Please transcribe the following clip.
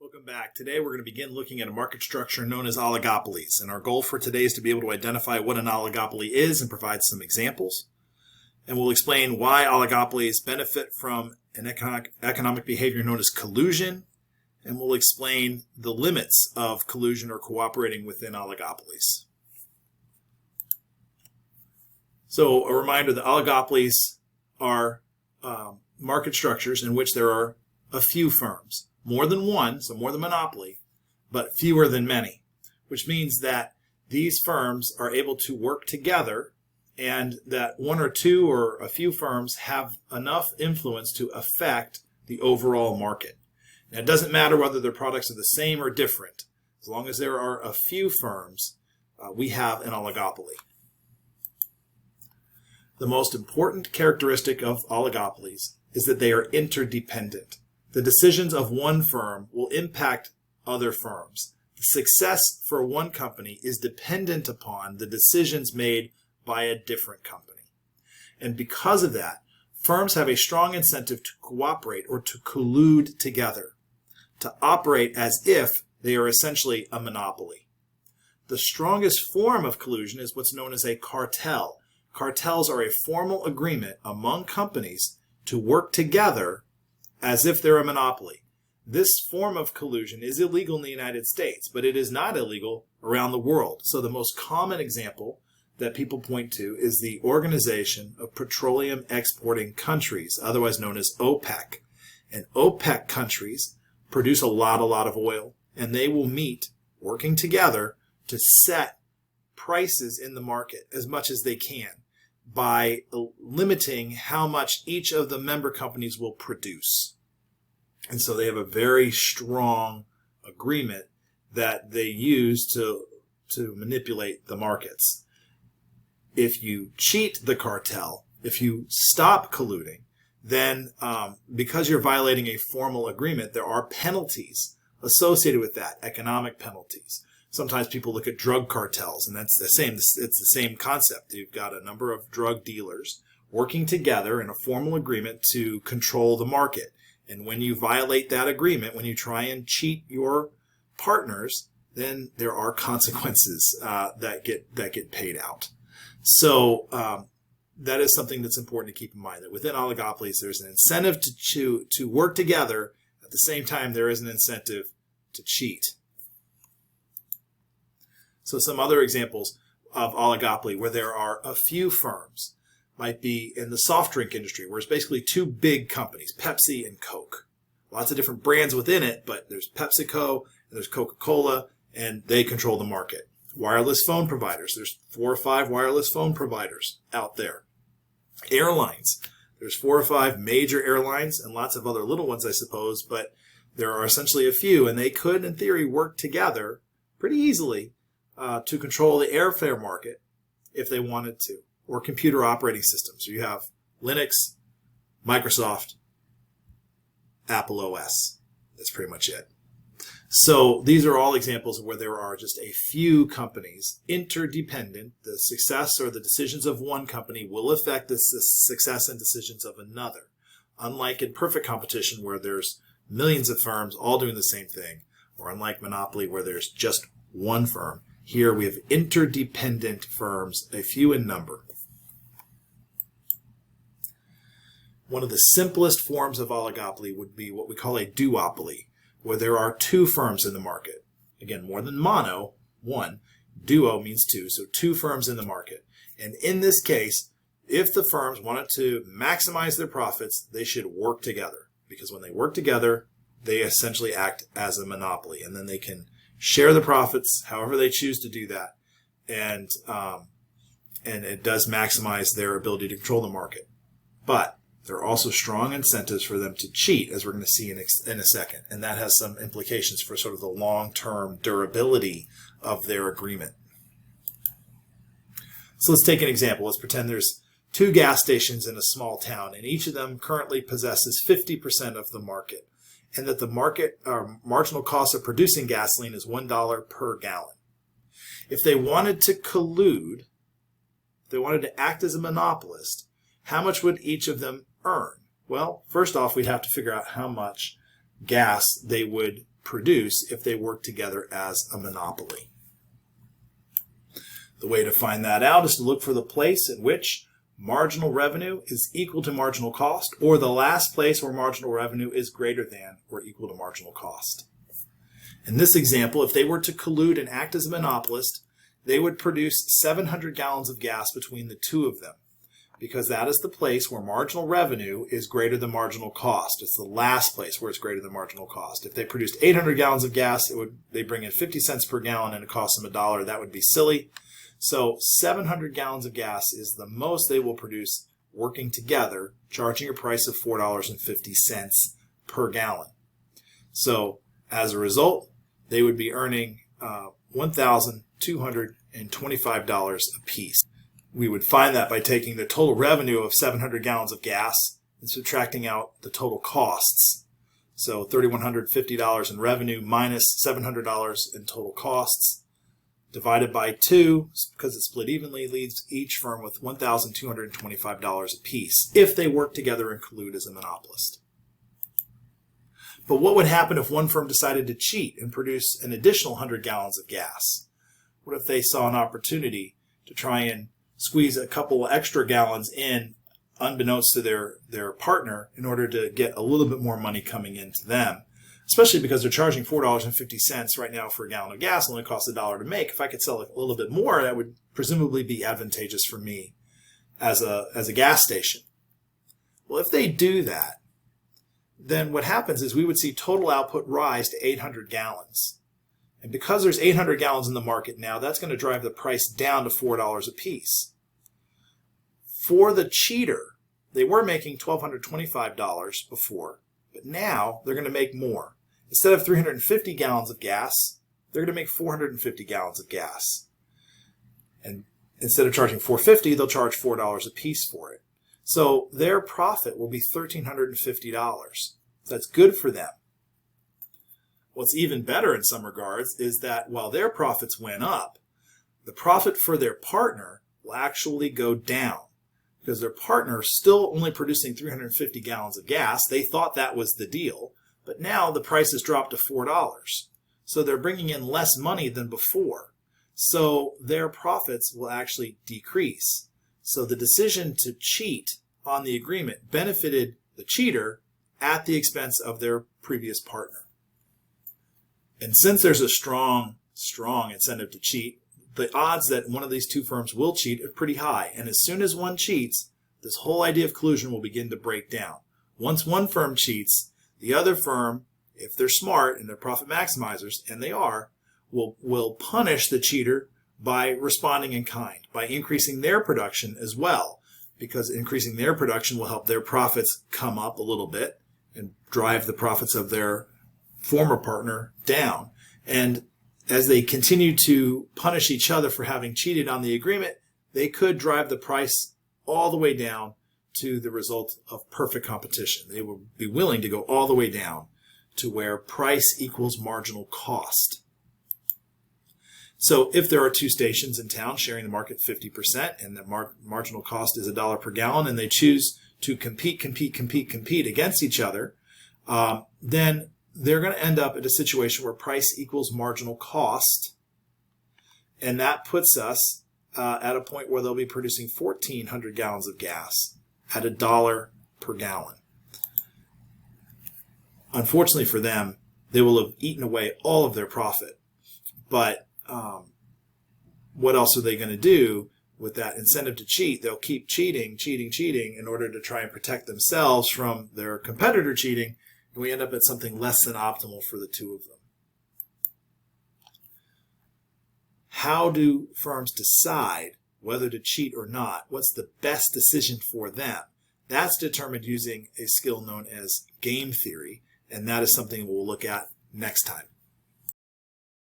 Welcome back. Today we're going to begin looking at a market structure known as oligopolies. And our goal for today is to be able to identify what an oligopoly is and provide some examples. And we'll explain why oligopolies benefit from an economic behavior known as collusion. And we'll explain the limits of collusion or cooperating within oligopolies. So a reminder that oligopolies are market structures in which there are a few firms. More than one, so more than monopoly, but fewer than many, which means that these firms are able to work together and that one or two or a few firms have enough influence to affect the overall market. Now, it doesn't matter whether their products are the same or different. As long as there are a few firms, we have an oligopoly. The most important characteristic of oligopolies is that they are interdependent. The decisions of one firm will impact other firms. The success for one company is dependent upon the decisions made by a different company. And because of that, firms have a strong incentive to cooperate or to collude together, to operate as if they are essentially a monopoly. The strongest form of collusion is what's known as a cartel. Cartels are a formal agreement among companies to work together as if they're a monopoly. This form of collusion is illegal in the United States, but it is not illegal around the world. So the most common example that people point to is the Organization of Petroleum Exporting Countries, otherwise known as OPEC. And OPEC countries produce a lot of oil, and they will meet working together to set prices in the market as much as they can by limiting how much each of the member companies will produce. And so they have a very strong agreement that they use to manipulate the markets. If you cheat the cartel, if you stop colluding, then because you're violating a formal agreement, there are penalties associated with that, economic penalties. Sometimes people look at drug cartels, and that's the same. It's the same concept. You've got a number of drug dealers working together in a formal agreement to control the market. And when you violate that agreement, when you try and cheat your partners, then there are consequences that get paid out. So that is something that's important to keep in mind. That within oligopolies, there's an incentive to work together. At the same time, there is an incentive to cheat. So some other examples of oligopoly where there are a few firms might be in the soft drink industry, where it's basically two big companies, Pepsi and Coke. Lots of different brands within it, but there's PepsiCo and there's Coca-Cola, and they control the market. Wireless phone providers, there's 4 or 5 wireless phone providers out there. Airlines, there's 4 or 5 major airlines and lots of other little ones, I suppose, but there are essentially a few, and they could, in theory, work together pretty easily to control the airfare market if they wanted to, or computer operating systems. So you have Linux, Microsoft, Apple OS. That's pretty much it. So these are all examples of where there are just a few companies interdependent. The success or the decisions of one company will affect the success and decisions of another. Unlike in perfect competition where there's millions of firms all doing the same thing, or unlike monopoly where there's just one firm. Here we have interdependent firms, a few in number. One of the simplest forms of oligopoly would be what we call a duopoly, where there are 2 firms in the market. Again, more than mono, 1. Duo means 2, so 2 firms in the market. And in this case, if the firms wanted to maximize their profits, they should work together. Because when they work together, they essentially act as a monopoly, and then they can share the profits however they choose to do that, and it does maximize their ability to control the market. But there are also strong incentives for them to cheat, as we're going to see in a second, and that has some implications for sort of the long-term durability of their agreement. So let's take an example. Let's pretend there's 2 gas stations in a small town, and each of them currently possesses 50% of the market, and that the marginal cost of producing gasoline is $1 per gallon. If they wanted to collude, if they wanted to act as a monopolist, how much would each of them earn? Well, first off, we'd have to figure out how much gas they would produce if they work together as a monopoly. The way to find that out is to look for the place at which marginal revenue is equal to marginal cost, or the last place where marginal revenue is greater than or equal to marginal cost. In this example, if they were to collude and act as a monopolist, they would produce 700 gallons of gas between the two of them, because that is the place where marginal revenue is greater than marginal cost. It's the last place where it's greater than marginal cost. If they produced 800 gallons of gas, they bring in 50 cents per gallon and it costs them $1. That would be silly. So 700 gallons of gas is the most they will produce working together, charging a price of $4.50 per gallon. So as a result, they would be earning $1,225 apiece. We would find that by taking the total revenue of 700 gallons of gas and subtracting out the total costs. So $3,150 in revenue minus $700 in total costs, divided by 2, because it's split evenly, leaves each firm with $1,225 apiece if they work together and collude as a monopolist. But what would happen if one firm decided to cheat and produce an additional 100 gallons of gas? What if they saw an opportunity to try and squeeze a couple extra gallons in unbeknownst to their partner in order to get a little bit more money coming into them? Especially because they're charging $4.50 right now for a gallon of gas, only costs $1 to make. If I could sell a little bit more, that would presumably be advantageous for me as a gas station. Well, if they do that, then what happens is we would see total output rise to 800 gallons. And because there's 800 gallons in the market now, that's going to drive the price down to $4 a piece. For the cheater, they were making $1,225 before, but now they're going to make more. Instead of 350 gallons of gas, they're going to make 450 gallons of gas. And instead of charging $4.50, they'll charge $4 a piece for it. So their profit will be $1,350. That's good for them. What's even better in some regards is that while their profits went up, the profit for their partner will actually go down, because their partner is still only producing 350 gallons of gas. They thought that was the deal, but now the price has dropped to $4. So they're bringing in less money than before. So their profits will actually decrease. So the decision to cheat on the agreement benefited the cheater at the expense of their previous partner. And since there's a strong incentive to cheat, the odds that one of these two firms will cheat are pretty high. And as soon as one cheats, this whole idea of collusion will begin to break down. Once one firm cheats, the other firm, if they're smart and they're profit maximizers, and they are, will punish the cheater by responding in kind, by increasing their production as well, because increasing their production will help their profits come up a little bit and drive the profits of their former partner down. And as they continue to punish each other for having cheated on the agreement, they could drive the price all the way down to the result of perfect competition. They will be willing to go all the way down to where price equals marginal cost. So if there are two stations in town sharing the market 50% and the marginal cost is $1 per gallon, and they choose to compete against each other, then they're going to end up at a situation where price equals marginal cost. And that puts us at a point where they'll be producing 1,400 gallons of gas at $1 per gallon. Unfortunately for them, they will have eaten away all of their profit. But what else are they going to do with that incentive to cheat? They'll keep cheating in order to try and protect themselves from their competitor cheating. And we end up at something less than optimal for the two of them. How do firms decide whether to cheat or not? What's the best decision for them? That's determined using a skill known as game theory, and that is something we'll look at next time.